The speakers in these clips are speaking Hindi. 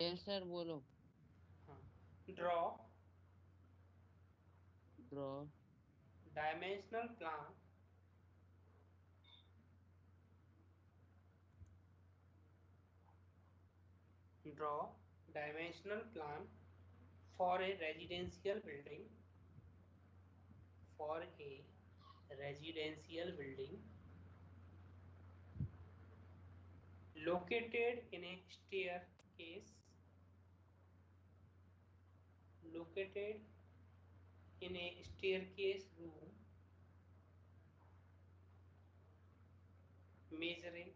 यस सर बोलो। हाँ, draw draw dimensional plan draw dimensional plan for a residential building for a residential building located in a staircase room measuring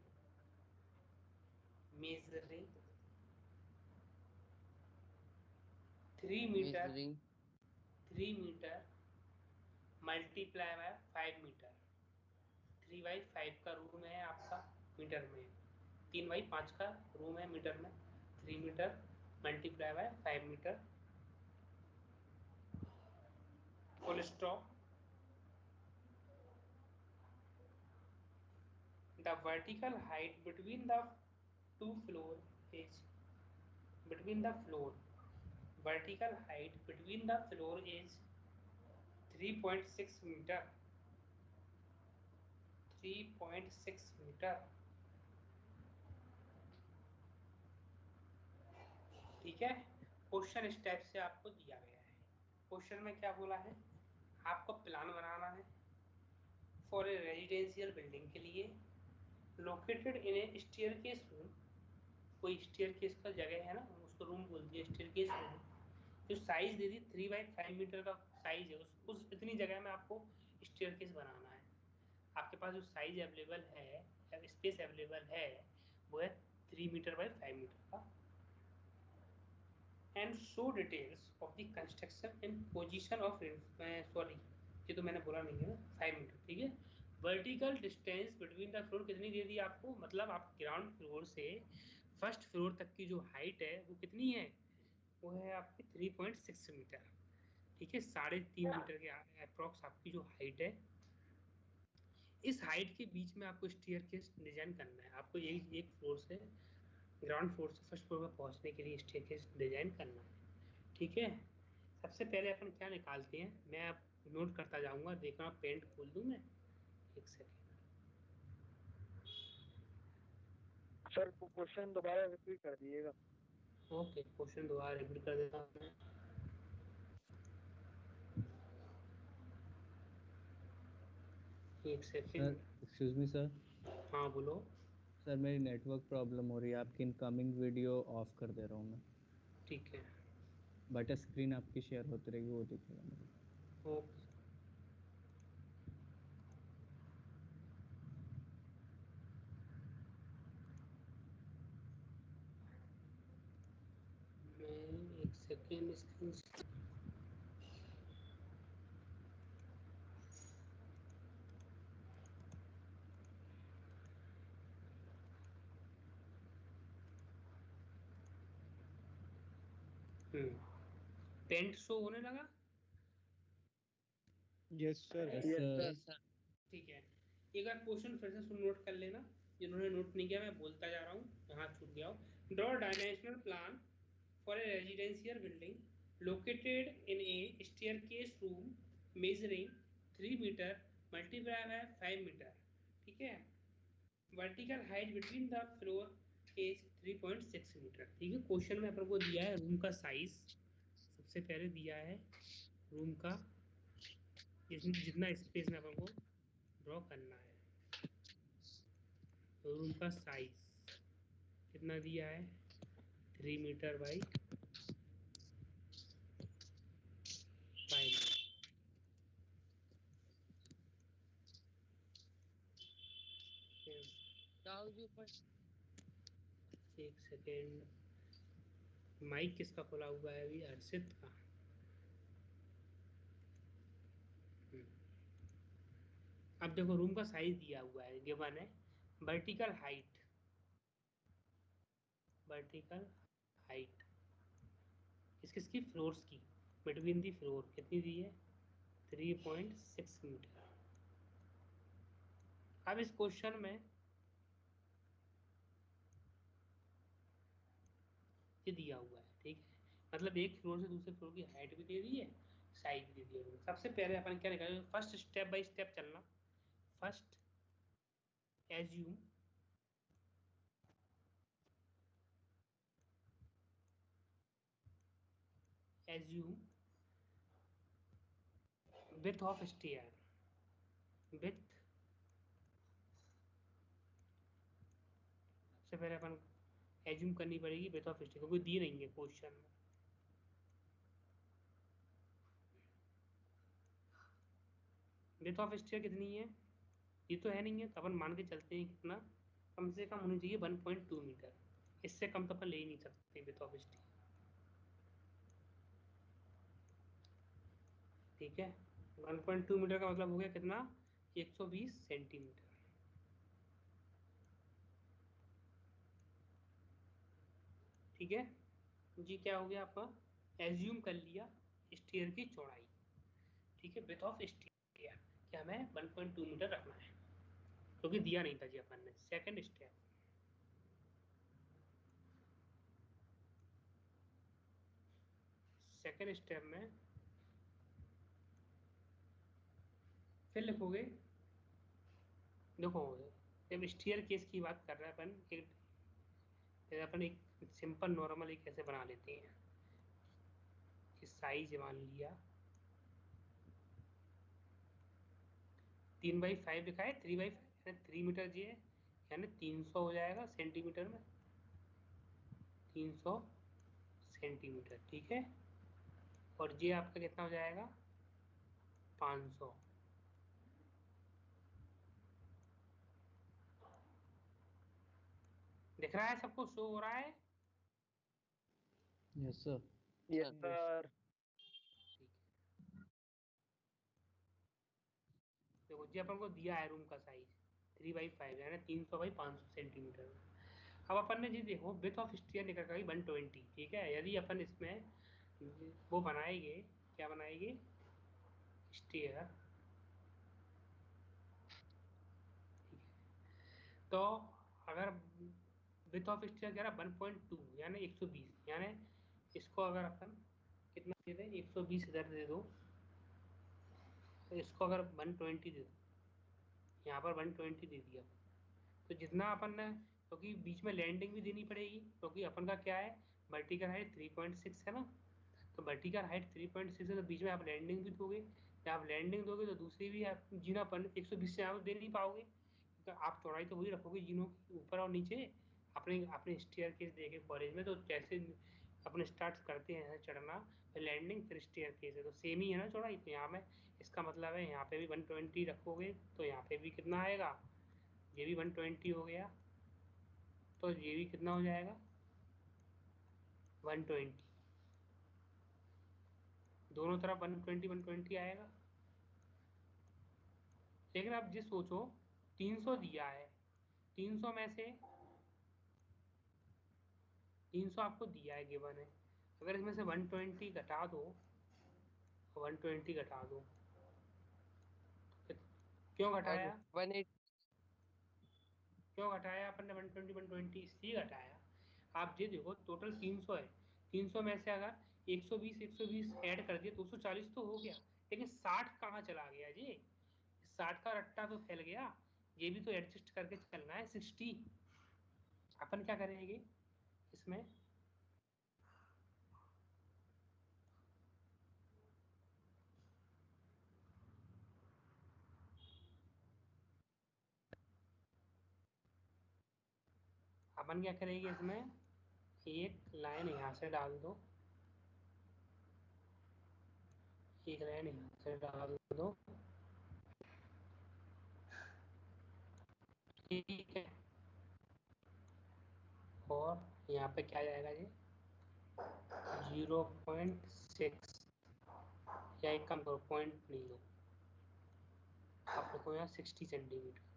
3 metre measuring 3 metre multiply by 5 metre. 3/5 का रूम है आपका मीटर में, 3/5 का रूम है मीटर में, 3 metre multiply by 5 metre. Full stop. The vertical height between the two floor is vertical height between the floor is 3.6 meter 3.6 metre. ठीक है, क्वेश्चन इस टाइप से आपको दिया गया है। क्वेश्चन में क्या बोला है, आपको प्लान बनाना है फॉर ए रेजिडेंशियल बिल्डिंग के लिए, located in a staircase room. कोई स्टेयरकेस का जगह है ना, उसको रूम बोल दिया स्टेयरकेस रूम। जो साइज दे दी 3/5 मीटर का साइज है, उस इतनी जगह में आपको स्टेयरकेस बनाना है। आपके पास जो साइज अवेलेबल है, स्पेस अवेलेबल है, वो है 3 मीटर बाय 5 मीटर का। And show details of the construction and position of sorry, ये तो मैंने बोला नहीं है ना, 5 मीटर। ठीक है, vertical distance between the floor कितनी दे दी आपको, मतलब आप ग्राउंड फ्लोर से फर्स्ट फ्लोर तक की जो हाइट है वो कितनी है, वो है आपकी 3.6 मीटर। ठीक है, 3.5 मीटर के अप्रॉक्स आपकी जो हाइट है। इस हाइट के बीच में आपको स्टेयर केस डिजाइन करना है। आपको एक फ्लोर से, ग्राउंड फ्लोर से फर्स्ट फ्लोर पर पहुंचने के लिए स्टेयर केस डिजाइन करना है। ठीक है, सबसे पहले अपन क्या निकालते हैं, मैं आप नोट करता जाऊंगा, देखना पेंट खोल दूं मैं, एक सेकेंड। सर क्वेश्चन दोबारा रिपीट कर दीजिएगा। ओके, क्वेश्चन दोबारा रिपीट कर देता हूं मैं। एक sir second. Excuse me sir. हाँ बोलो। सर मेरी नेटवर्क प्रॉब्लम हो रही है, आपकी इनकमिंग वीडियो ऑफ कर दे रहा हूँ मैं, ठीक है, बट स्क्रीन आपकी शेयर होती रहेगी, वो दिखेगा मुझे। ओके। मैं एक सेकेंड स्क्रीन। पेंट शो होने लगा। Yes sir. Yes sir. ठीक है, एक बार क्वेश्चन फिर से सुन नोट कर लेना, जिन्होंने नोट नहीं किया मैं बोलता जा रहा हूँ, यहाँ छूट गया हो। Draw dimensional plan for a residential building located in a staircase room measuring 3 metre multiply by 5 metre. ठीक है, vertical height between the floor is 3.6 metre. ठीक है, क्वेश्चन में अपन को दिया है रूम का साइज, सबसे पहले दिया है रूम का, जितना स्पेस में अपन को ड्रॉ करना है। रूम का साइज कितना दिया है, 3 मीटर बाई 5। एक सेकेंड, माइक किसका खुला हुआ है अभी, हर्षित का। अब देखो रूम का साइज दिया हुआ है, गिवन है वर्टिकल हाइट, वर्टिकल हाइट किस किसकी, फ्लोर्स की, बिटवीन दी फ्लोर कितनी दी है, 3.6 मीटर। अब इस क्वेश्चन में ये दिया हुआ है, ठीक है। मतलब एक फ्लोर से दूसरे फ्लोर की हाइट भी दे दी है, साइज भी दे दी है। सबसे पहले अपन क्या निकालेंगे, फर्स्ट स्टेप बाय स्टेप चलना। First assume width of stair, width सबसे पहले अपन एज्यूम करनी पड़ेगी width of stair, क्योंकि दी नहीं है क्वेश्चन में। width of stair कितनी है, ये तो है नहीं है, तो अपन मान के चलते हैं कितना, कम से कम होनी चाहिए 1.2 मीटर। इससे कम तो अपन ले ही नहीं सकते width of stair, ठीक है। 1.2 मीटर का मतलब हो गया कितना, 120 सेंटीमीटर, ठीक है जी। क्या हो गया आपका, एज्यूम कर लिया स्टेयर की चौड़ाई, ठीक है। विड्थ ऑफ स्टेयर क्या हमें 1.2 मीटर रखना है, क्योंकि दिया नहीं था जी अपन ने। सेकंड स्टेप, सेकंड स्टेप में फिर लिखोगे, देखो जब स्टेयर केस की बात कर रहे हैं अपन एक सिंपल नॉर्मल एक ऐसे बना लेते हैं कि साइज मान लिया 3/5 लिखा है, 3/5 यानी 3 मीटर जी है, यानी 300 हो जाएगा सेंटीमीटर में, 300 सेंटीमीटर, ठीक है। और जी आपका कितना हो जाएगा, 500। दिख रहा है सबको, शो हो रहा है, यस सर। Yes sir. ठीक है। देखो जी अपन को दिया है रूम का साइज 3/5 यानी 300/500 सेंटीमीटर। अब अपन ने जी देखो विड्थ ऑफ स्टेयर निकल गई 120, ठीक है। यदि अपन इसमें वो बनाएंगे, क्या बनाएंगे, स्टेयर, ठीक है। तो अगर विड्थ ऑफ स्टेयर कह रहा 1.2 यानी 120, यानी इसको अगर अपन कितना दे दें, 120 इधर दे दो, तो इसको अगर 120 दे दो, यहाँ पर 120 दे दिया, तो जितना अपन ने, क्योंकि बीच में लैंडिंग भी देनी पड़ेगी, क्योंकि अपन का क्या है, वर्टिकल हाइट 3.6 है ना, तो वर्टिकल हाइट 3.6 है, तो बीच में आप लैंडिंग भी दोगे। जब आप लैंडिंग दोगे तो दूसरी भी आप जीना अपन 120 से आप दे नहीं पाओगे, क्योंकि आप चौड़ाई तो वही रखोगे जीनों की ऊपर और नीचे। अपने अपने स्टेयर केस देखे कॉलेज में, तो जैसे अपन स्टार्ट करते हैं चढ़ना, फिर लैंडिंग फिर स्टेयर केस है, तो सेम ही है ना चौड़ाई। तो यहाँ में इसका मतलब है यहाँ पे भी 120 रखोगे, तो यहाँ पे भी कितना आएगा, ये भी 120 हो गया, तो ये भी कितना हो जाएगा 120, दोनों तरफ 120 आएगा। लेकिन आप जिस सोचो 300 दिया है, 300 में से 300 आपको दिया है, गिवन है। अगर इसमें से 120 घटा दो, 120 घटा दो, क्यों घटाया, 180। क्यों घटाया अपन ने 120 इसलिए घटाया। आप ये देखो टोटल 300 है, 300 में से अगर 120 ऐड कर दिए 240 तो हो गया, लेकिन 60 कहाँ चला गया जी, 60 का रट्टा तो फैल गया, ये भी तो एडजस्ट करके चलना है। 60 अपन क्या करेंगे इसमें, अपन क्या करेंगे इसमें, एक लाइन यहाँ से डाल दो, एक लाइन यहाँ से डाल दो, ठीक है। और यहाँ पे क्या जाएगा जी, 0.6, या एक कम करो, पॉइंट नहीं लो, आप देखो यहाँ 60 सेंटीमीटर,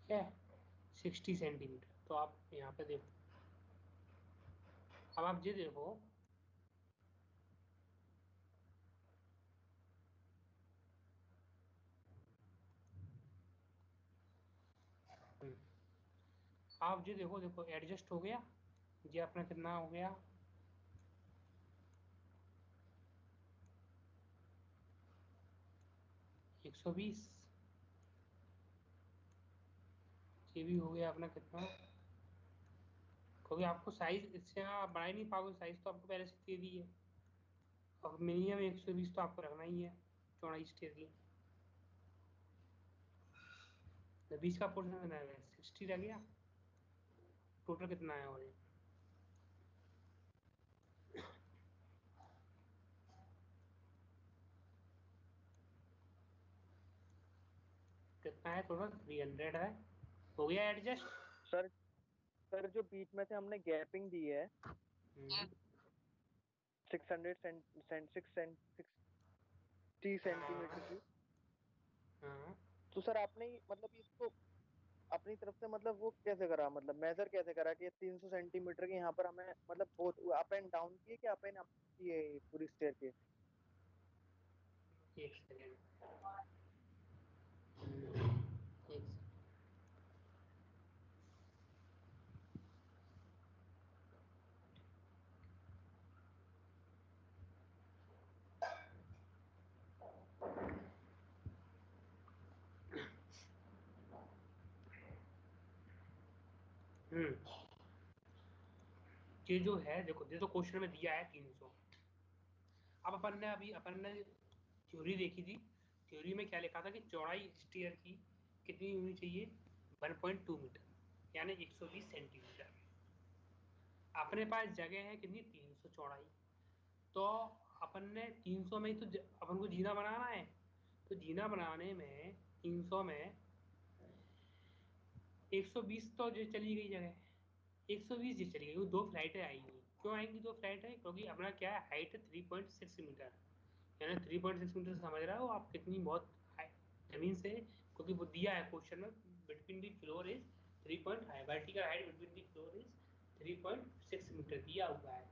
ठीक है, 60 सेंटीमीटर। तो आप यहाँ पे देखो, अब आप ये देखो आप जो देखो देखो एडजस्ट हो गया, ये अपना कितना हो गया 120, ये भी हो गया अपना कितना, क्योंकि आपको साइज इससे आप बढ़ा ही नहीं पाओगे, साइज तो आपको पहले से दे दी है। अब मिनिमम 120 तो आपको रखना ही है चौड़ाई स्टेयर की। तो 20 का पोर्शन कितना है 60 रह गया, टोटल कितना आया और कितना है टोटल 300 है। हो गया एडजस्ट। सर सर जो बीच में से हमने गैपिंग दी है 60 सेंटीमीटर की, हाँ तो सर आपने मतलब इसको अपनी तरफ से मतलब वो कैसे करा, मतलब मेजर कैसे करा कि 300 सेंटीमीटर के यहाँ पर हमें मतलब बहुत अप एंड डाउन किए कि अप एंड अप किए पूरी स्टेयर के? एक सेकेंड, एक सेकेंड। ये जो है देखो, ये तो क्वेश्चन में दिया है 300। अब अपन ने थ्योरी देखी थी, थ्योरी में क्या लिखा था कि चौड़ाई स्टेयर की कितनी होनी चाहिए 1.2 मीटर यानी 120 सेंटीमीटर। अपने पास जगह है कितनी 300 चौड़ाई, तो अपन ने 300 में ही तो अपन को जीना बनाना है। तो जीना बनाने में 300 में 120 तो जो चली गई जगह, 120 जो चली गई, वो दो फ्लाइटें आएंगी। क्यों आएंगी दो फ्लाइटें? क्योंकि अपना क्या है हाइट 3.6 मीटर, यानी 3.6 मीटर समझ रहा हो आप कितनी बहुत जमीन से, क्योंकि वो दिया है क्वेश्चन में between the floor is 3 vertical height between the floor is 3.6 metre दिया हुआ है।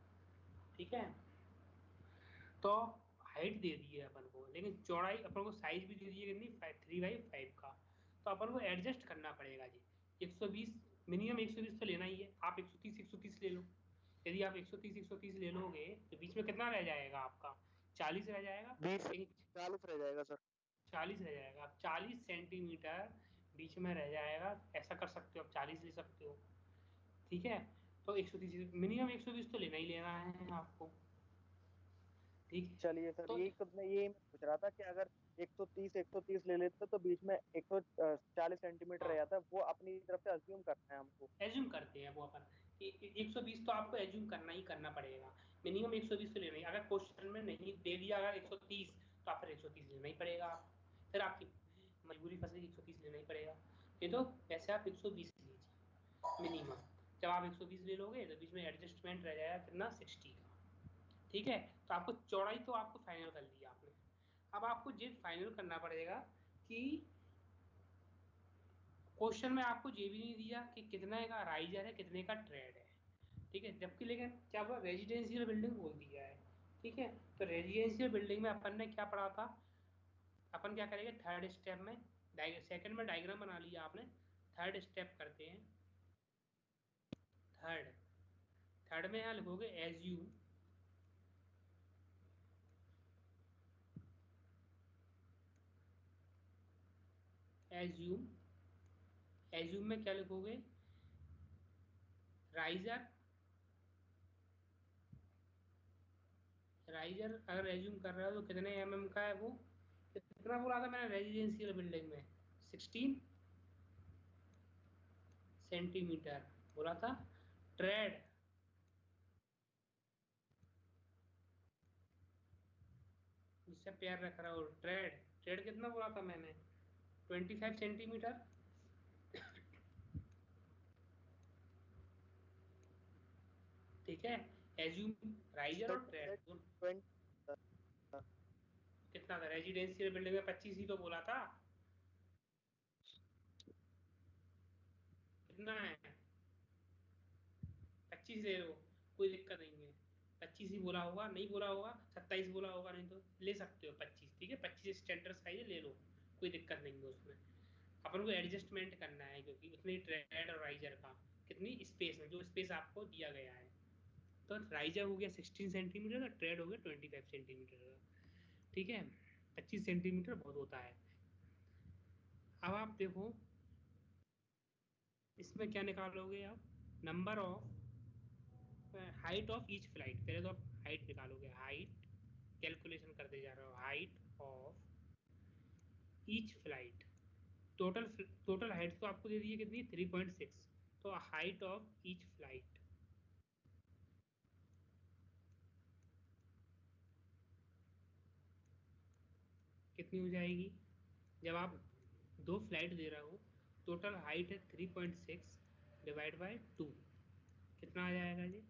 ठीक है, तो हाइट दे दी है अपन को, लेकिन चौड़ाई अपन को साइज भी दे दी है कितनी 3/5 का। तो अपन को एडजस्ट करना पड़ेगा जी। 120 मिनिमम 120 तो लेना ही है, आप 130 ले लो। यदि आप 130 ले लोगे तो बीच में कितना रह जाएगा आपका 40 रह जाएगा। 40 रह जाएगा सर। 40 रह जाएगा, आप 40 सेंटीमीटर बीच में रह जाएगा। ऐसा कर सकते हो, आप 40 ले सकते हो। ठीक है, तो 130 मिनिमम 120 तो लेना ही लेना है आपको। ठीक है, चलिए सर, तो यही मैं पूछ रहा था कि अगर 130 ले लेते तो बीच में 140 सेंटीमीटर रह हाँ जाता, वो अपनी तरफ से अज्यूम करना है हमको। एज्यूम करते हैं वो अपन। 120 तो आपको एज्यूम करना ही करना पड़ेगा, मिनिमम 120 तो लेना ही। अगर क्वेश्चन में नहीं दे दिया अगर 130, तो आप फिर 130 लेना ही पड़ेगा आपको, फिर आपकी मजबूरी फंसेगी, 130 लेना ही पड़ेगा। ये तो वैसे आप 120 लीजिए मिनिमम। जब आप 120 ले लोगे तो बीच में एडजस्टमेंट रह जाएगा कितना 60 का। ठीक है, तो आपको चौड़ाई तो आपको फाइनल कर लिया आपने। अब आपको ये फाइनल करना पड़ेगा कि क्वेश्चन में आपको ये भी नहीं दिया कि कितने का राइजर है कितने का ट्रेड है। ठीक है, जबकि लेकिन क्या हुआ रेजिडेंशियल बिल्डिंग बोल दिया है। ठीक है, तो रेजिडेंशियल बिल्डिंग में अपन ने क्या पढ़ा था, अपन क्या करेंगे थर्ड स्टेप में, सेकंड में डायग्राम बना लिया आपने, थर्ड स्टेप करते हैं। थर्ड थर्ड में यहाँ लिखोगे एज्यूम एज्यूम में क्या लिखोगे राइजर राइजर अगर एज्यूम कर रहे हो तो कितने का है वो, कितना बोला था मैंने रेजिडेंशियल बिल्डिंग में 16 सेंटीमीटर बोला था। ट्रेड जिससे प्यार रख रहा हो, ट्रेड ट्रेड कितना बोला था मैंने 25 सेंटीमीटर। ठीक है, एज्यूम राइजर सर और ट्रेड दोनों 20 कितना था, रेजिडेंशियल बिल्डिंग में 25 ही तो बोला था। कितना है 25 ले लो, कोई दिक्कत नहीं है। 25 ही बोला होगा, नहीं बोला होगा 27 बोला होगा, नहीं तो ले सकते हो 25। ठीक है, 25 स्टैंडर्ड साइज ले लो, कोई दिक्कत नहीं है उसमें। अपन को एडजस्टमेंट करना है क्योंकि उतने ट्रेड और राइजर का कितनी स्पेस में, जो स्पेस आपको दिया गया है। तो राइजर हो गया 16 सेंटीमीटर का, ट्रेड हो गया 25 सेंटीमीटर का। ठीक है, 25 सेंटीमीटर बहुत होता है। अब आप देखो इसमें क्या निकालोगे आप, number of height of each flight. पहले तो आप हाइट निकालोगे, हाइट कैलकुलेशन करते जा रहे हो, height of each flight. Total height तो आपको दे दी है कितनी, 3.6। तो हाइट ऑफ ईच फ्लाइट कितनी हो जाएगी, जब आप 2 फ्लाइट दे रहे हो, टोटल हाइट है 3.6 डिवाइड बाय 2, कितना आ जाएगा जी,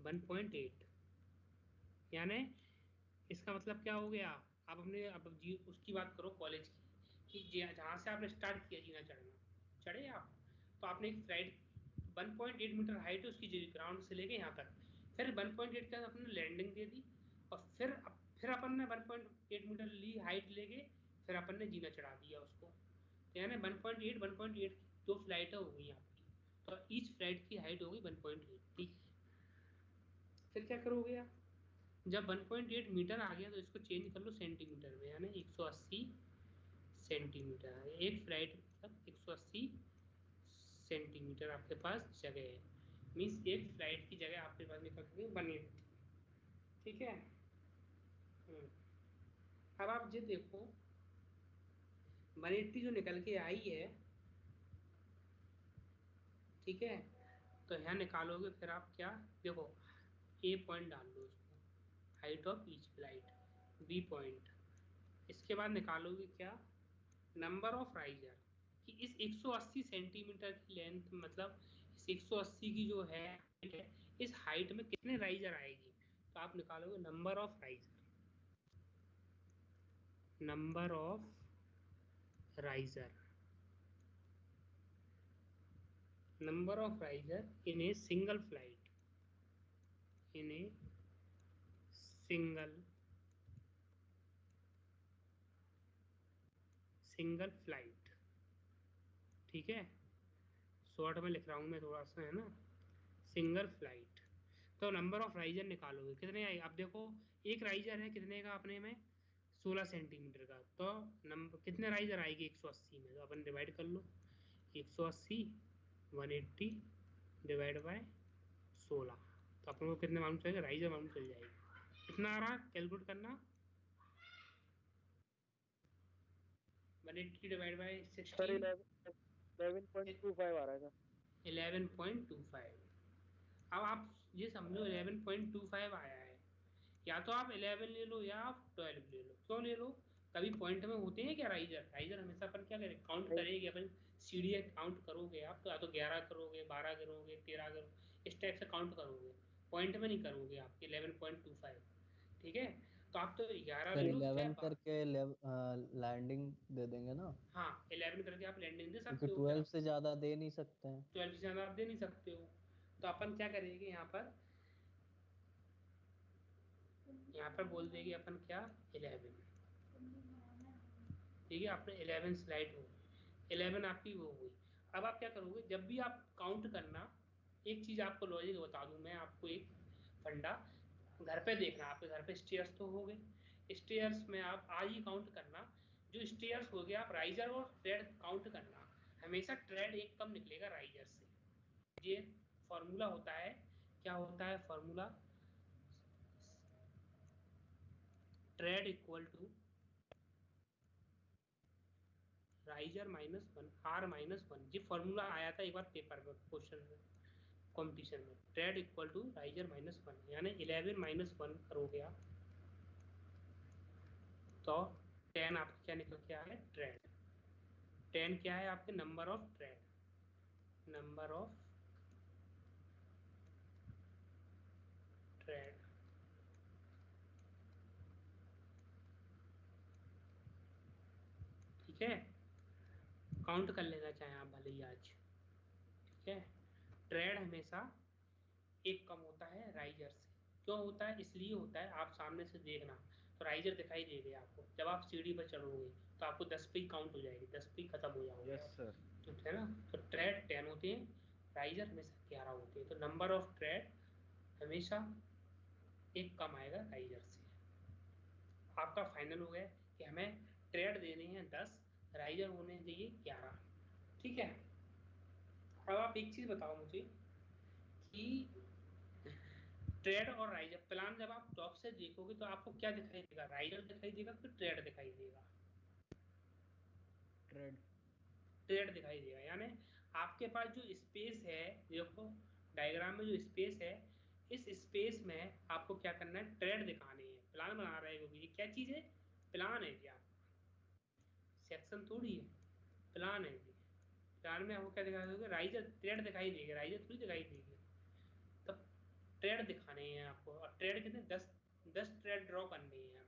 1.8। यानी इसका मतलब क्या हो गया, आप अपने अब जी उसकी बात करो कॉलेज की, कि जहाँ से आपने स्टार्ट किया जीना चढ़ना, चढ़े आप, तो आपने एक फ्लाइट 1.8 मीटर हाइट है उसकी, ग्राउंड से लेके यहाँ तक, फिर 1.8 का आपने लैंडिंग दे दी, और फिर अपन ने 1.8 मीटर ली हाइट लेके, फिर अपन ने जीना चढ़ा दिया उसको। तो यानी 1.8 2 फ्लाइटें हो गई आपकी, तो ईच फ्लाइट की हाइट होगी 1.8। ठीक, फिर क्या करोगे आप, जब 1.8 मीटर आ गया तो इसको चेंज कर लो सेंटीमीटर में, यानी 180 सेंटीमीटर। एक फ्लाइट मतलब 180 सेंटीमीटर आपके पास जगह है, मीन्स एक फ्लाइट की जगह आपके पास निकल गई 180। ठीक है। अब आप ये देखो 180 जो निकल के आई है, ठीक है, तो यहाँ निकालोगे फिर आप क्या, देखो ए पॉइंट डाल दो उसको, height of each flight, B point, इसके बाद निकालोगे क्या, नंबर ऑफ राइजर, कि इस 180 सेंटीमीटर की लेंथ, मतलब इस 180 की जो है इस हाइट में कितने राइजर आएगी, तो आप निकालोगे number of riser, number of riser, number of riser in a single flight, in a single flight. ठीक है, शॉर्ट में लिख रहा हूँ मैं थोड़ा सा, है ना, सिंगल फ्लाइट। तो नंबर ऑफ राइजर निकालोगे कितने आए, आप देखो एक राइजर है कितने का अपने में, 16 सेंटीमीटर का, तो नंबर कितने राइजर आएगी 180 में, तो अपन डिवाइड कर लो, 180 180 डिवाइड बाय 16, तो अपन को कितने मालूम चलेगा, राइजर मालूम चल जाएगी। कितना आ रहा कैलकुलेट करना, 180 डिवाइड बाय 16, 11.25 आ रहा है सर। 11.25। अब आप ये समझो 11.25 आया है, या तो आप 11 ले लो या आप 12 ले लो। क्यों ले लो, कभी पॉइंट में होते हैं क्या राइजर, राइजर हमेशा अपन क्या करें, काउंट नहीं, करेंगे अपन, सीढ़ी काउंट करोगे आप, तो या तो 11 करोगे, 12 करोगे, 13 करोगे, इस टाइप से काउंट करोगे, पॉइंट में नहीं करोगे आप 11.25। ठीक है, तो आप तो 11 ले फिर लो, 11 चाहे करके लैंडिंग दे देंगे ना, हाँ 11 करके आप लैंडिंग दे क्योंकि सकते हो, फिर 12 आप से ज़्यादा दे नहीं सकते हैं। 12 से ज़्यादा आप दे नहीं सकते हो। तो अपन क्या करेंगे यहाँ पर बोल देंगे अपन क्या, 11। ठीक है, आपने 11 स्लाइड हो, 11 आपकी वो हुई। अब आप क्या करोगे, जब भी आप काउंट करना, एक चीज़ आपको लॉजिक बता दूं मैं आपको, एक फंडा, घर पे देखना, आपके घर पे स्टेयर्स तो हो गए, स्टेयर्स में आप आज ही काउंट करना, जो स्टेयर्स हो गया आप राइजर और ट्रेड काउंट करना, हमेशा ट्रेड एक कम निकलेगा राइजर से। ये फॉर्मूला होता है, क्या होता है formula, tread equal to riser -1 R-1। ये फॉर्मूला आया था एक बार पेपर में, क्वेश्चन में, कंपटीशन में, ट्रेड इक्वल टू राइजर -1, यानी 11 -1 करोगे आप, तो 10 आपका क्या निकल के आया, ट्रेड। 10 क्या है आपके, number of trade, number of trade. ठीक है, काउंट कर लेना चाहें आप भले ही आज। ठीक है, ट्रेड हमेशा एक कम होता है राइजर से। क्यों होता है, इसलिए होता है, आप सामने से देखना तो राइजर दिखाई देगी आपको, जब आप सीढ़ी पर चढ़ोगे तो आपको 10 पे ही काउंट हो जाएगी, 10 पे ही खत्म हो जाओगे यस आप। सर। है ना। तो ट्रेड 10 होते हैं, राइजर हमेशा 11 होते हैं। तो नंबर ऑफ ट्रेड हमेशा एक कम आएगा राइजर से। आपका फाइनल हो गया कि हमें ट्रेड देने हैं 10, राइजर होने चाहिए 11। ठीक है। अब आप एक चीज बताओ मुझे कि ट्रेड और राइजर प्लान जब आप टॉप से देखोगे तो आपको क्या दिखाई देगा, राइजर दिखाई देगा फिर ट्रेड दिखाई देगा? ट्रेड। ट्रेड दिखाई देगा। यानी आपके पास जो स्पेस है, देखो डायग्राम में जो स्पेस है, इस स्पेस में आपको क्या करना है, ट्रेड दिखाने हैं। प्लान बना रहे हो, ये क्या चीज है, प्लान है क्या, सेक्शन थोड़ी है, प्लान है ये। प्लान में आपको क्या दिखाई देगा, राइजर ट्रेड दिखाई देगी, राइजर थोड़ी दिखाई देगी। तब ट्रेड दिखाने हैं आपको, और ट्रेड कितने, 10 ट्रेड ड्रॉ करने हैं अब।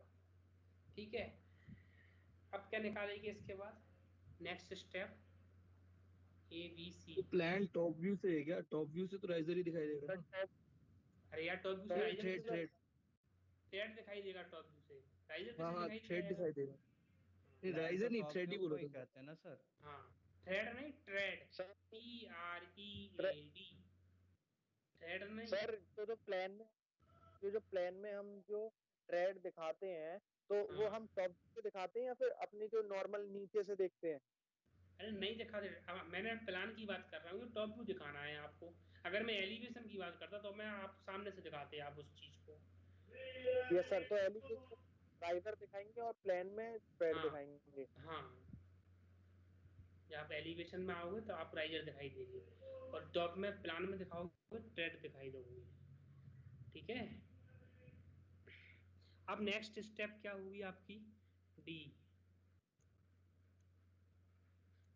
ठीक है। अब क्या निकालेगी इसके बाद, नेक्स्ट स्टेप ABC। तो प्लान टॉप व्यू से है क्या? टॉप व्यू से तो राइजर ही दिखाई देगा ना। अरे यार टॉप व्यू से ट्रेड राइजर ट्रेड कैसे, ट्रेड। ट्रेड दिखाई देगा टॉप व्यू से, राइजर हाँ कैसे हाँ, दिखाई थ्रेड जाएगा? दिखाई देगा। नहीं, प्लान तो राइजर नहीं, टॉप थ्रेड व्यू ही को बोला ही तुमने। कहते हैं ना सर। हाँ, थ्रेड नहीं, ट्रेड, सर TREAD, थ्रेड नहीं। सर तो जो प्लान में हम जो ट्रेड दिखाते हैं तो वो हाँ, हम टॉप से दिखाते हैं या फिर अपनी जो नॉर्मल नीचे से देखते हैं? अरे नहीं दिखा दे, अब मैंने प्लान की बात कर रहा हूँ, टॉप व्यू दिखाना है आपको। अगर मैं एलिवेशन की बात करता तो मैं आप सामने से दिखाते आप उस चीज को। यस सर, तो एलिवेशन राइजर दिखाएंगे और प्लान में ट्रेड हाँ दिखाएंगे। हाँ, जब आप एलिवेशन में आओगे तो आप राइजर दिखाई देगी, और टॉप में प्लान में दिखाओगे ट्रेड दिखाई दोगे। ठीक है। अब नेक्स्ट स्टेप क्या होगी आपकी, डी।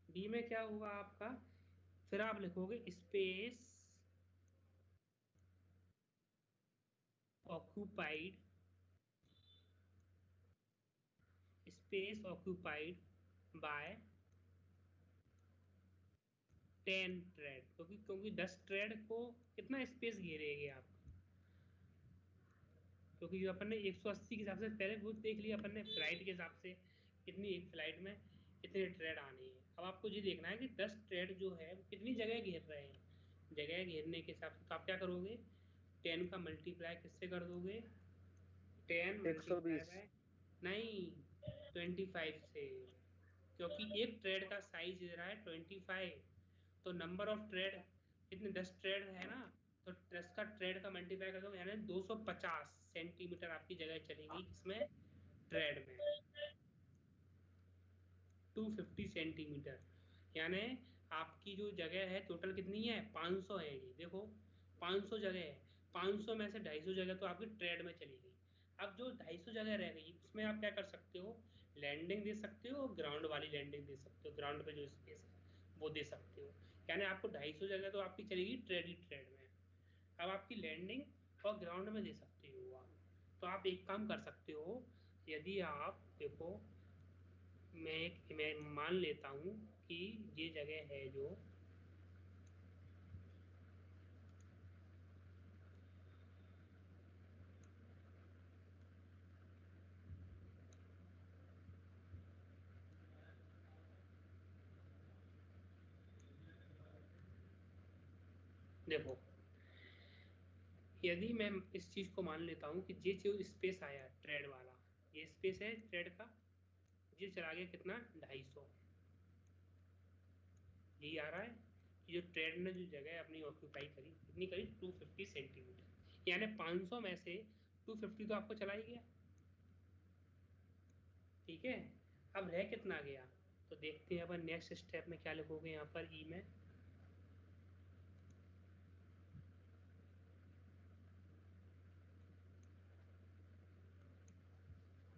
डी में क्या होगा आपका, फिर आप लिखोगे space occupied, space occupied by 10 trade, क्योंकि 10 ट्रेड को कितना स्पेस घेरेगे आप, क्योंकि जो अपन ने 180 के हिसाब से पहले वो देख लिया अपन ने, फ्लाइट के हिसाब से कितनी एक फ्लाइट में कितने ट्रेड आने हैं। अब आपको ये देखना है कि 10 ट्रेड जो है वो कितनी जगह घेर रहे हैं। जगह घेरने के हिसाब से तो आप क्या करोगे, 10 का मल्टीप्लाई किससे कर दोगे, 10 मल्टीप्लाई 120। बाय, नहीं, 25 से, क्योंकि एक ट्रेड का साइज दे रहा है 25। तो नंबर ऑफ ट्रेड कितने, 10 ट्रेड है ना, तो 10 का ट्रेड का मल्टीप्लाई कर दो, यानी 250 सेंटीमीटर आपकी जगह चलेगी किसमें, ट्रेड में, 250 सेंटीमीटर। यानी आपकी जो जगह है टोटल कितनी है, 500 है। ये देखो 500 जगह है, 500 में से 250 जगह तो आपकी ट्रेड में चली गई। अब जो 250 जगह रह गई उसमें आप क्या कर सकते हो, लैंडिंग दे सकते हो, ग्राउंड वाली लैंडिंग दे सकते हो, ग्राउंड पे जो स्पेस है वो दे सकते हो। यानी आपको 250 जगह तो आपकी चलेगी ट्रेड ही ट्रेड में। अब आपकी लैंडिंग और ग्राउंड में दे सकते हो आप। तो आप एक काम कर सकते हो, यदि आप देखो, मैं मान लेता हूँ कि ये जगह है जो, देखो यदि मैं इस चीज को मान लेता हूँ कि ये जो स्पेस आया ट्रेड वाला, ये स्पेस है ट्रेड का, ये चला गया कितना, 250, यही आ रहा है कि जो ट्रेड ने जो जगह अपनी ऑक्यूपाई करी कितनी करी, 250 सेंटीमीटर। यानी 500 में से 250 तो आपको चला ही गया। ठीक है। अब रह कितना गया, तो देखते हैं अपन नेक्स्ट स्टेप में क्या लिखोगे यहाँ पर ई में।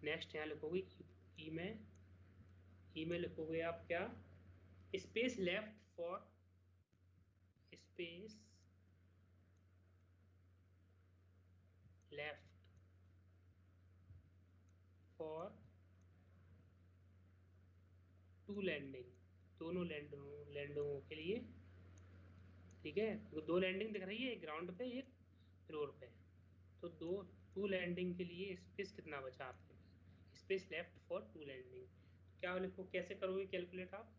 नेक्स्ट यहाँ लिखोगे ई में, ई में लिखोगे आप क्या, space left for, space left for to landing, दोनों लैंडिंगों के लिए। ठीक है, तो दो लैंडिंग दिख रही है, एक ग्राउंड पे एक फ्लोर पे। तो टू लैंडिंग के लिए स्पेस कितना बचा आपके पास, space left for to landing. क्या लिखो, कैसे करोगे कैलकुलेट आप,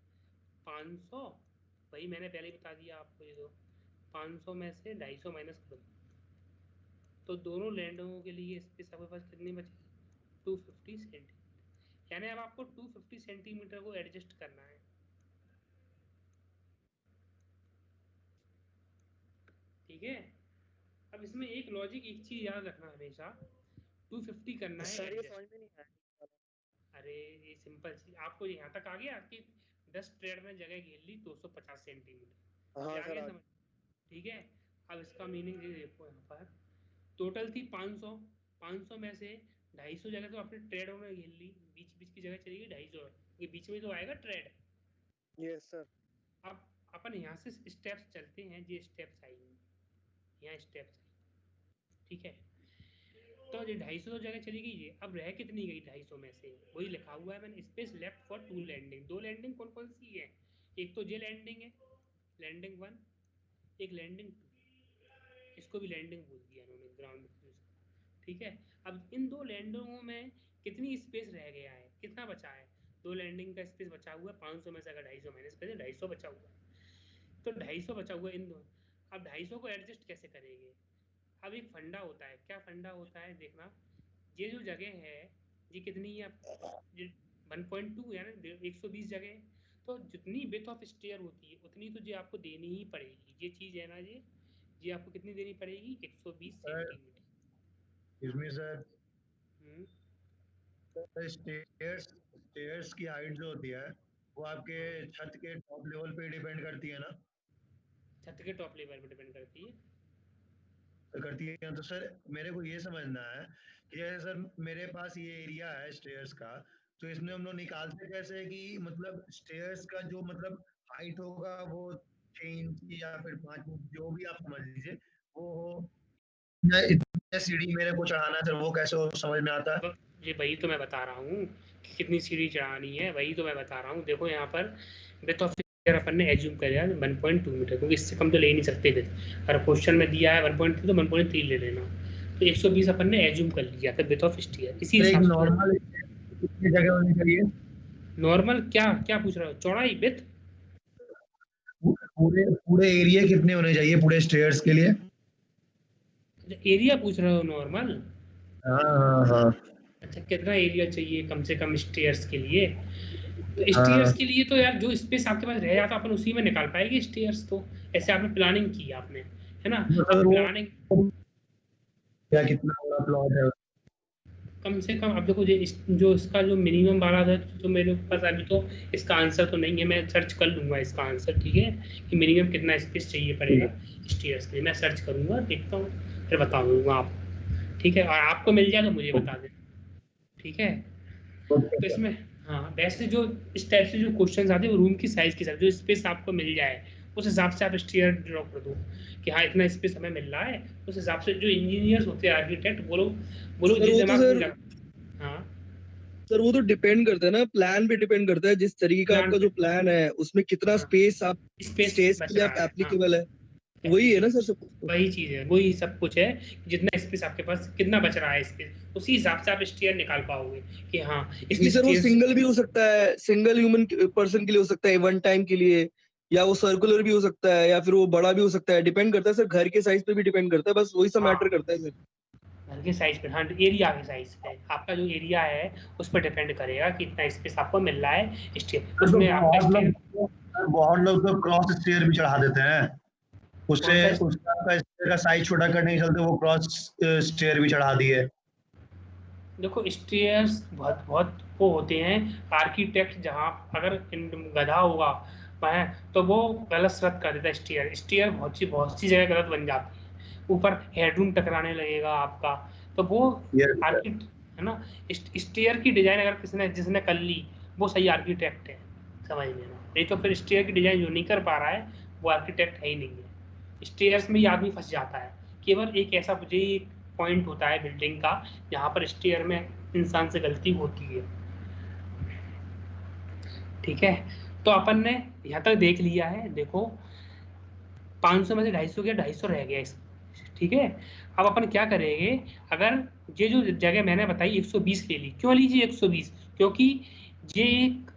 500 वही मैंने पहले ही बता दिया आपको, ये दो 500 में से 250 माइनस कर दो, तो दोनों लैंडों के लिए स्पेस आपके पास कितनी बची? 250 सेंटीमीटर। यानी अब आपको 250 सेंटीमीटर को एडजस्ट करना है। ठीक है, अब इसमें एक लॉजिक, एक चीज याद रखना हमेशा, 250 करना है सर ये एडजस्ट। समझ में नहीं आया। अरे ये सिंपल चीज, आपको यहाँ तक आ गया कि 10 ट्रेड में जगह घेर ली 250 सेंटीमीटर, हाँ ये आ सर गया समझ? ठीक है, अब इसका मीनिंग ये देखो, यहाँ पर टोटल थी 500, 500 में से 250 जगह तो आपने ट्रेड में घेर ली, बीच बीच की जगह चली गई 250, ये बीच में तो आएगा ट्रेड। Yes sir. अब अपन यहाँ से स्टेप्स चलते हैं, ये स्टेप्स आएंगे, यहाँ स्टेप्स आएंगे। ठीक है, तो ये 250 तो जगह चली गई है, अब रह कितनी गई 250 में से? वही लिखा हुआ है मैंने, space left for 2 landing. 2 landing कौन कौन सी है? एक तो ये लैंडिंग है, लैंडिंग 1, एक लैंडिंग 2, इसको भी लैंडिंग बोल दिया इन्होंने, ग्राउंड। ठीक है, अब इन 2 लैंडिंगों में कितनी स्पेस रह गया है, कितना बचा है? 2 लैंडिंग का स्पेस बचा हुआ है 500 में से अगर 250 माइनस करें 250 बचा हुआ है, तो 250 बचा हुआ है इन दो। अब 250 को एडजस्ट कैसे करेंगे? अब एक फंडा होता है, क्या फंडा होता है देखना, ये जो जगह है ये कितनी है? 1.2 यानी 120 जगह है, तो जितनी विड्थ ऑफ स्टेयर होती है उतनी तो ये आपको देनी ही पड़ेगी। ये चीज है ना, ये आपको कितनी देनी पड़ेगी? 120 सेंटीमीटर। इसमें सर हम्म, स्टेयर्स की हाइट जो होती है वो आपके छत के टॉप लेवल पे डिपेंड करती है ना? छत के टॉप लेवल पे डिपेंड करती है। तो करती है, तो सर मेरे को ये समझना है कि जैसे सर मेरे पास ये एरिया है स्टेयर्स का, तो इसमें हम लोग निकालते कैसे हैं कि मतलब स्टेयर्स का जो मतलब हाइट होगा वो 6 इंच या फिर 5 इंच जो भी आप समझ लीजिए वो हो, या इतने सीढ़ी मेरे को चढ़ाना है सर, वो कैसे हो समझ में आता है? ये वही तो मैं बता रहा हूँ कि कितनी सीढ़ी चढ़ानी है, वही तो मैं बता रहा हूँ। देखो यहाँ पर विड्थ ऑफ स्टेयर अपन ने एज्यूम कर लिया 1.2 मीटर, क्योंकि इससे कम तो ले ही नहीं सकते थे। अगर क्वेश्चन में दिया है 1.3 तो 1.3 ले लेना, तो 120 अपन ने एज्यूम कर लिया था विड्थ ऑफ स्टेयर। इसी एक हिसाब से नॉर्मल कितनी जगह होनी चाहिए? नॉर्मल क्या क्या पूछ रहा हो? चौड़ाई, विड्थ? पूरे पूरे एरिया कितने होने चाहिए पूरे स्टेयर्स के लिए? एरिया पूछ रहे हो नॉर्मल? हाँ हाँ हाँ अच्छा, कितना एरिया चाहिए कम से कम स्टेयर्स के लिए? तो हाँ। स्टेयर्स के लिए तो यार जो स्पेस आपके पास रह जाता अपन उसी में निकाल पाएंगे स्टेयर्स। तो ऐसे आपने प्लानिंग की आपने, है ना? अब प्लानिंग क्या कितना बड़ा प्लॉट है? कम से कम, अब देखो जो इसका जो मिनिमम वाला था, तो मेरे पास अभी तो इसका आंसर तो नहीं है, मैं सर्च कर लूंगा इसका आंसर। ठीक है, कि मिनिमम कितना स्पेस चाहिए पड़ेगा स्टेयर्स के लिए, मैं सर्च करूंगा, देखता हूँ, फिर बता दूंगा आपको। ठीक है, और आपको मिल जाएगा मुझे बता देना। ठीक है, तो इसमें हाँ, वैसे जो इस टाइप से जो क्वेश्चन आते हैं वो रूम की साइज के साथ, जो स्पेस आपको मिल जाए उस हिसाब से आप स्टेयर ड्रॉ कर दो कि हाँ इतना स्पेस हमें मिल रहा है। उस हिसाब से जो इंजीनियर्स होते हैं, आर्किटेक्ट, बोलो जिस दिमाग में हाँ सर वो तो डिपेंड करता है ना, प्लान पे डिपेंड करता है, जिस तरीके का आपका जो प्लान है उसमें कितना स्पेस आप स्पेस के लिए आप एप्लीकेबल है, वही है ना सर सब कुछ। वही चीज है, वही सब कुछ है, जितना स्पेस आपके पास कितना बच रहा है स्पेस, उसी हिसाब से आप स्टेयर निकाल पाओगे कि हाँ इसमें सर वो सिंगल भी हो सकता है, सिंगल ह्यूमन पर्सन के लिए हो सकता है वन टाइम के लिए, या वो सर्कुलर भी हो सकता है, या फिर वो बड़ा भी हो सकता है, डिपेंड करता है सर, घर के साइज पे भी डिपेंड करता है, बस वही सब मैटर करता है सर। घर के साइज पे, हाँ एरिया के साइज पे, आपका जो एरिया है उस पर डिपेंड करेगा कि इतना स्पेस आपको मिल रहा है स्टेयर। उसमें बहुत लोग तो क्रॉस स्टेयर भी चढ़ा देते हैं, उससे उसका स्टेयर का साइज छोटा करने के चलते वो क्रॉस स्टेयर भी चढ़ा दिए। देखो स्टेयर्स बहुत बहुत वो होते हैं, आर्किटेक्ट जहाँ अगर गधा होगा वह तो वो गलत रद्द कर देता है स्टेयर। स्टेयर बहुत सी जगह गलत बन जाती है, ऊपर हेडरूम टकराने लगेगा आपका, तो वो आर्किटेक्ट है ना। स्टेयर की डिजाइन अगर जिसने कर ली वो सही आर्किटेक्ट है, समझ लेना। नहीं तो फिर स्टेयर की डिजाइन जो नहीं कर पा रहा है वो आर्किटेक्ट है ही नहीं है। स्टेयर्स में ही आदमी फंस जाता है, केवल एक ऐसा मुझे एक पॉइंट होता है बिल्डिंग का जहाँ पर स्टेयर में इंसान से गलती होती है। ठीक है, तो अपन ने यहाँ तक देख लिया है। देखो 500 में से 250 गया, 250 रह गया इस। ठीक है, अब अपन क्या करेंगे, अगर ये जो जगह मैंने बताई 120 ले ली, क्यों लीजिए 120? क्योंकि ये एक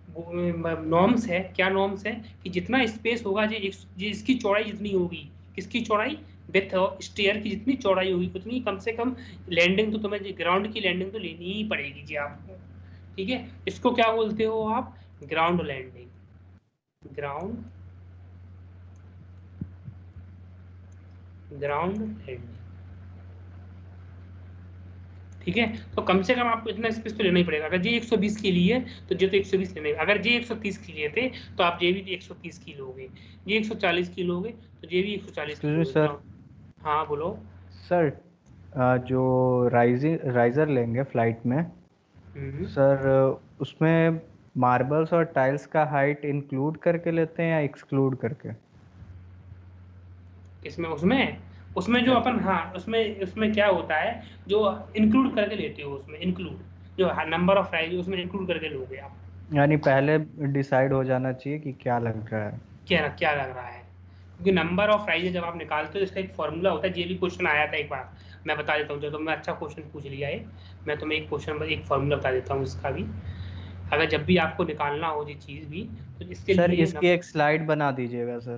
नॉर्म्स है, क्या नॉर्म्स है कि जितना स्पेस होगा इसकी चौड़ाई जितनी होगी, किसकी चौड़ाई, विड्थ स्टेयर की जितनी चौड़ाई होगी उतनी कम से कम लैंडिंग तो तुम्हें ग्राउंड की लैंडिंग तो लेनी ही पड़ेगी जी आपको, ठीक है। इसको क्या बोलते हो आप, ग्राउंड लैंडिंग, ग्राउंड लैंडिंग, ठीक है। तो कम से कम आपको इतना स्पेस तो लेना ही पड़ेगा। अगर ये 120 के लिए तो ये तो 120 लेने, अगर ये 130 के लिए थे तो आप ये भी 130 की लोगे, ये 140 की लोगे तो ये भी 140 की लोगे। सर, हाँ बोलो सर जो राइजर लेंगे फ्लाइट में, सर उसमें मार्बल्स और टाइल्स का हाइट इंक्लूड करके लेते हैं या एक्सक्लूड करके? इसमें उसमें जो अपन, हाँ उसमें क्या होता है, जो इंक्लूड करके लेते हो, उसमें इंक्लूड जो नंबर ऑफ राइज उसमें इंक्लूड करके लोगे आप, यानी पहले डिसाइड हो जाना चाहिए कि क्या लग रहा है, क्या लग रहा है, क्योंकि नंबर ऑफ राइजेस जब आप निकालते हो इसका एक फॉर्मूला होता है। ये भी क्वेश्चन आया था एक बार, मैं बता देता हूँ, जब तुमने अच्छा क्वेश्चन पूछ लिया है, मैं तुम्हें एक क्वेश्चन एक फॉर्मूला बता देता हूँ इसका भी, अगर जब भी आपको निकालना हो ये चीज़ भी तो इसके सर लिए इसकी एक स्लाइड बना दीजिएगा सर।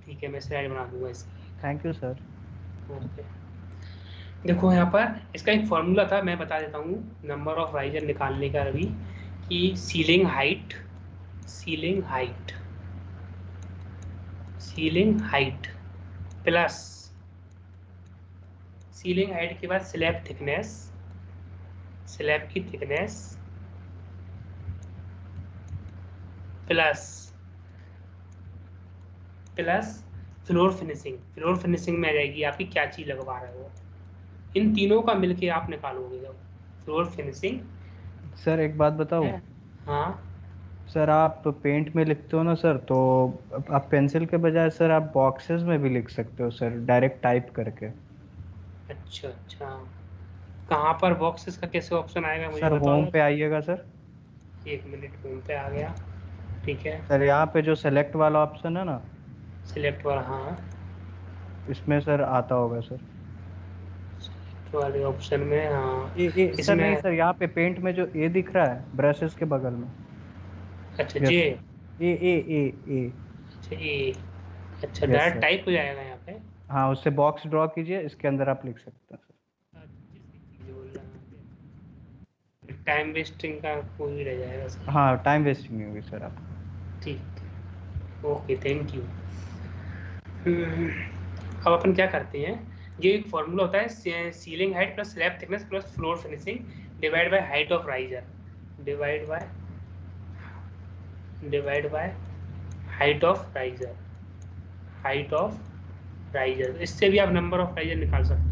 ठीक है, मैं स्लाइड बना दूंगा इसकी। Thank you sir. ओके, देखो यहाँ पर इसका एक फॉर्मूला था, मैं बता देता हूँ नंबर ऑफ राइजर निकालने का अभी, कि ceiling height plus ceiling height के बाद स्लैब की थिकनेस प्लस फ्लोर फिनिशिंग में आ जाएगी आपकी क्या चीज़ लगवा रहे हो, इन तीनों का मिलके आप निकालोगे जब फ्लोर फिनिशिंग। सर एक बात बताओ, हाँ सर आप पेंट में लिखते हो ना सर, तो आप पेंसिल के बजाय सर आप बॉक्सेस में भी लिख सकते हो सर, डायरेक्ट टाइप करके। अच्छा, कहाँ पर बॉक्सेस का कैसे ऑप्शन आएगा मुझे सर बताओ होम पे आइएगा सर। एक मिनट, होम पे आ गया, ठीक है। सर यहाँ पे जो सेलेक्ट वाला ऑप्शन है ना, सिलेक्ट वाला, हाँ इसमें सर आता होगा सर। सिलेक्ट वाले ऑप्शन में, हाँ सर नहीं इसमें, सर, यहाँ पे पेंट में जो ए दिख रहा है ब्रशेस के बगल में। अच्छा यस जे, सर, ए। अच्छा ए, अच्छा यस डायरेक्ट सर। टाइप हो जाएगा यहाँ पे। हाँ, उससे बॉक्स ड्रॉ कीजिए, इसके अंदर आप लिख सकते हैं सर। टाइम वेस्टिंग का कोई रह जाएगा सर। हाँ, टाइम वेस्टिंग नहीं होगी सर आपको। ठीक, ओके थैंक यू। अब अपन क्या करते हैं, ये एक फॉर्मूला होता है ceiling height plus slab thickness plus floor finishing divide by height of riser, divide by height of riser, इससे भी आप नंबर ऑफ राइजर निकाल सकते हो,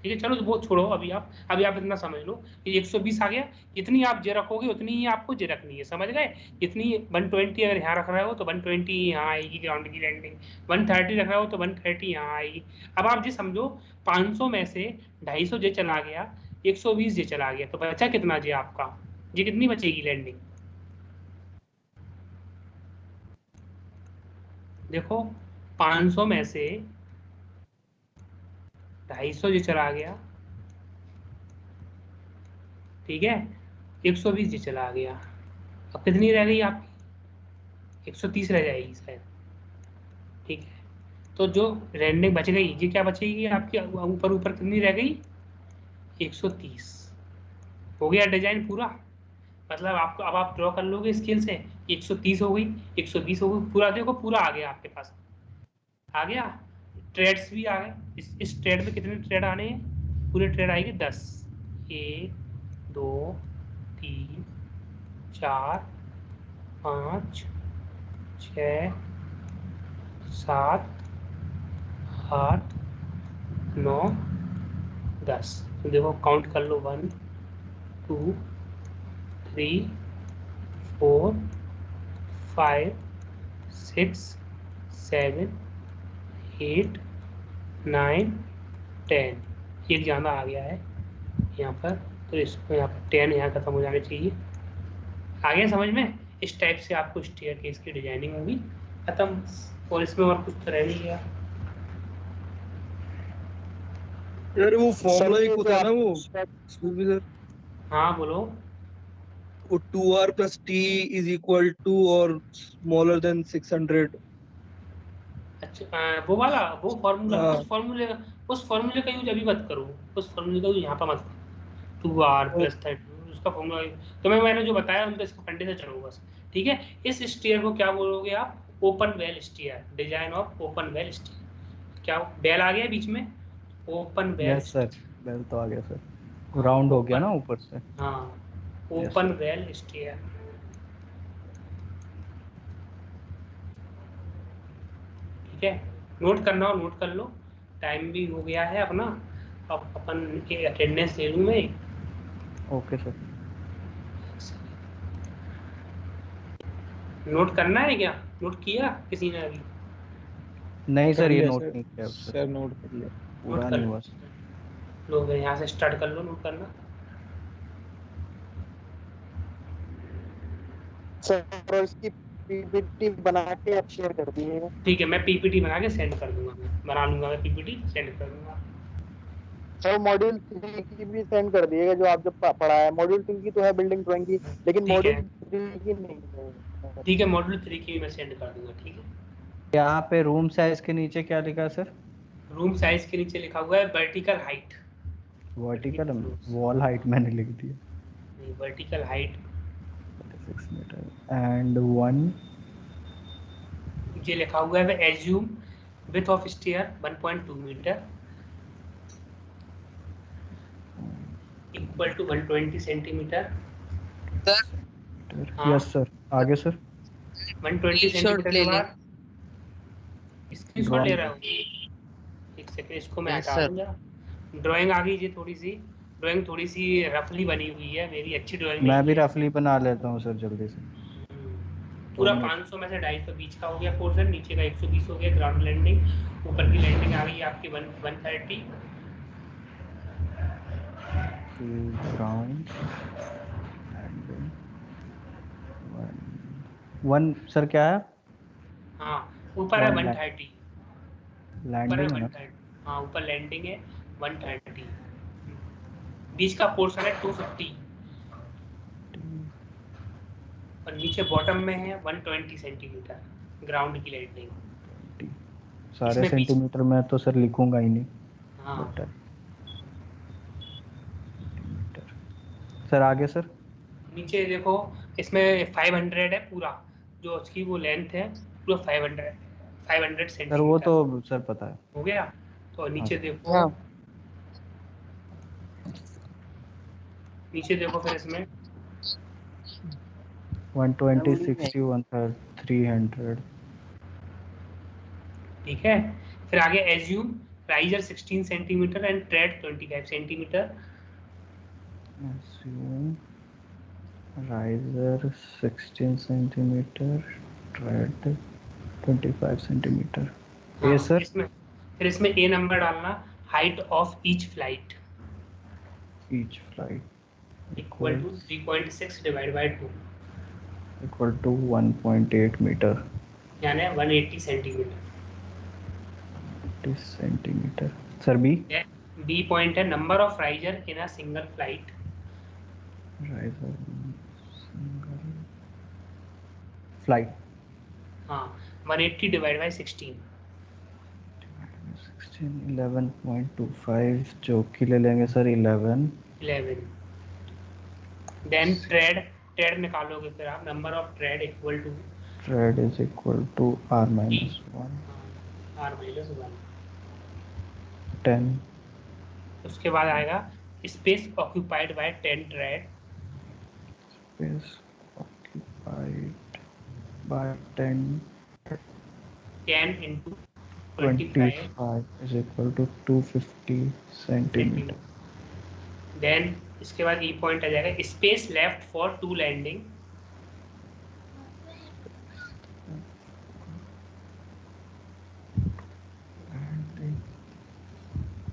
ठीक है। चलो तो वो छोड़ो, अभी आप इतना समझ लो कि 120 आ गया, जितनी आप जे रखोगे उतनी ही आपको जे रखनी है, समझ गए। जितनी 120 अगर यहाँ रख रहे हो तो 120 यहाँ आएगी ग्राउंड की लैंडिंग, 130 रख रहे हो तो 130 यहाँ आएगी। अब आप जी समझो 500 में से 250 जे चला गया, 120 जे चला गया, तो बचा कितना जे आपका, जे कितनी बचेगी लैंडिंग, देखो 500 में से 250 जे चला गया, ठीक है, 120 जी चला गया, अब कितनी रह गई आपकी, 130 रह जाएगी शायद, ठीक है। तो जो लैंडिंग बच गई, ये क्या बचेगी आपकी, ऊपर कितनी रह गई, 130। हो गया डिजाइन पूरा, मतलब आपको अब आप ड्रॉ कर लोगे स्केल से, 130 हो गई, 120 हो गई, पूरा देखो पूरा आ गया आपके पास, आ गया। ट्रेड्स भी आ गए, इस ट्रेड में कितने ट्रेड आने हैं, पूरे ट्रेड आएंगे 10, 1 2 3 4 5 6 7 8 9 10, तो देखो काउंट कर लो 1 2 3 4 5 6 7 8 9 10, एक ज़्यादा आ गया है यहाँ पर, तो इसको यहाँ पर 10 यहाँ खत्म हो जाने चाहिए। आ गया समझ में, इस टाइप से आपको स्टेयरकेस की डिजाइनिंग होगी खत्म, और इसमें और कुछ तो रह नहीं गया। यार वो फॉर्मूला एक होता है ना वो, उसमें भी सर हाँ बोलो। वो 2r plus t is equal to or smaller than 600। अच्छा वो वाला वो फॉर्मूला, हाँ उस फॉर्मूले का यूज अभी मत करो, उस फॉर्मूले का यूज यहाँ पर मत करो। 2r प्लस 30 उसका फॉर्मूला तो मैंने जो बताया उनका इसको कंडे से चलो बस। ठीक है, इस स्टीयर को क्या बोलोगे आप? Open well stair, design of open well stair. क्या बेल आ गया बीच में? Open well yes sir, bell तो आ गया सर, हाँ, राउंड हो गया open- ना ऊपर से। हाँ Yes, open sir. Well stair. ठीक है, नोट करना हो नोट कर लो, टाइम भी हो गया है अपना। अब अपन के अटेंडेंस ले लूँ मैं। Okay sir. नोट करना है क्या? नोट किया किसी ने अभी? नहीं कर सर, ये लिया नोट सर, नहीं किया उससे, सर नोट कर लिया। पूरा नोट कर नहीं लो। हुआ सर। लो फिर यहाँ से स्टार्ट कर लो नोट करना। सर इसकी पीपीटी बना के आप शेयर कर दीजिएगा। ठीक है, मैं पीपीटी बना के सेंड कर दूंगा, मैं बना लूंगा, मैं पीपीटी सेंड कर दूंगा। सर मॉड्यूल 3 की भी सेंड कर दिएगा, जो आप जब पढ़ा है। मॉड्यूल 2 की तो है बिल्डिंग ड्राइंग की, लेकिन ठीक है, मॉड्यूल 3 की नहीं है। ठीक है, मॉड्यूल 3 की भी मैं सेंड कर दूंगा। ठीक है, यहाँ पे रूम साइज के नीचे क्या लिखा है सर? रूम साइज के नीचे लिखा हुआ है vertical height. Vertical, wall height मैंने लिख दिया। नहीं, वर्टिकल हाइट 36 मीटर एंड 1 ये लिखा हुआ है assume with of stair 1.2 metre equal to 120 centimetre. हाँ। यस सर, आगे सर। 120 सेंटीमीटर के बाद स्क्रीनशॉट ले रहा हूँ। एक सेकंड, इसको मैं हटा दूंगा। ड्राइंग आ गई जी, थोड़ी सी ड्राइंग थोड़ी सी रफली बनी हुई है, मेरी अच्छी ड्राइंग मैं नहीं भी है। रफली बना लेता हूँ सर जल्दी से। पूरा 2 मिनट। 500 में से 250 बीच का हो गया पोर्शन, नीचे का 120 हो गया ग्राउंड लैंडिंग, ऊपर की लैंडिंग आ गई आपकी 130। ग्राउंड वन सर क्या है? हाँ ऊपर है 130, ऊपर है लैंडिंग है ना? 130। हाँ ऊपर लैंडिंग है 130, बीच का पोर्शन है 250 और नीचे बॉटम में है 120 सेंटीमीटर ग्राउंड की लैंडिंग। सारे इसमें बीच- सेंटीमीटर में तो सर लिखूंगा ही नहीं। हाँ बट सर आगे सर। नीचे देखो, इसमें 500 है पूरा, जो उसकी वो लेंथ है पूरा 500 सर वो सेंटीमीटर तो सर पता है। हो गया। तो नीचे हाँ। देखो, नीचे देखो फिर इसमें 120 60 130 300। ठीक है, फिर आगे assume riser 16 centimetre and trade 25 centimetre. assume riser 16 centimeter, tread 25 centimeter। हाँ, ये सर इसमें ए नंबर डालना, height of each flight each flight equal to 3.6 divide by 2 equal to 1.8 meter, यानी 180 centimeter. 80 centimeter। Sir B B point है number of riser in a single flight. riser single flight हाँ 180 डिवाइड बाय 16 16 11.25 जो कि ले लेंगे सर 11। देन ट्रेड निकालोगे फिर आप, number of tread equal to tread is equal to r minus 1 r minus 1। 10 उसके बाद आएगा space occupied by 10 trade, space occupied by 10 10 into 25 is equal to 250 centimeter। Then इसके बाद ई पॉइंट आ जाएगा space left for 2 landing,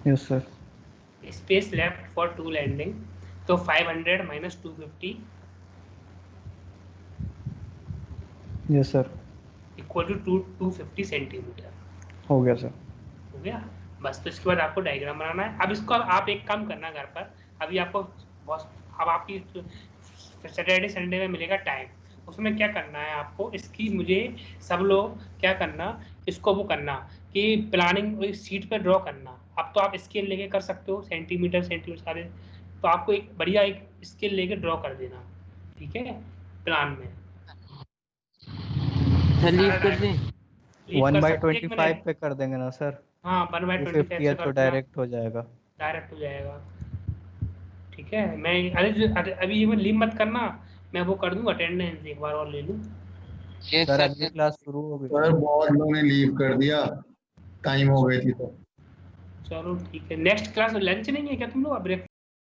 yes sir। Space left for 2 landing, तो 500 minus 250 yes sir। Equal to 250 centimetre. हो गया सर। हो गया बस। तो इसके बाद आपको डायग्राम बनाना है। अब इसको आप एक काम करना घर पर, अभी आपको बहुत अब आपकी सैटरडे संडे में मिलेगा टाइम, उसमें क्या करना है आपको, इसकी मुझे सब लोग क्या करना, इसको वो करना कि प्लानिंग शीट पे ड्रॉ करना। अब तो आप स्केल लेके कर सकते हो, सेंटीमीटर सारे, तो आपको एक बढ़िया एक स्केल लेके ड्रॉ कर देना, ठीक है, प्लान में। लीव कर दें, 1/25 पे कर देंगे ना सर? हाँ 1/25 250 है तो डायरेक्ट हो जाएगा। डायरेक्ट हो जाएगा, ठीक है। मैं अरे अभी ये मैं लीव मत करना, मैं वो कर दूँ अटेंडेंस एक बार और ले लूँ। सर अगली क्लास शुरू हो गई। सर बहुत लोगों ने लीव कर दिया, टाइम हो गई थी तो। चलो ठीक है, नेक्स्ट क्लास लंच नहीं है क्या तुम लोग, ब्रेक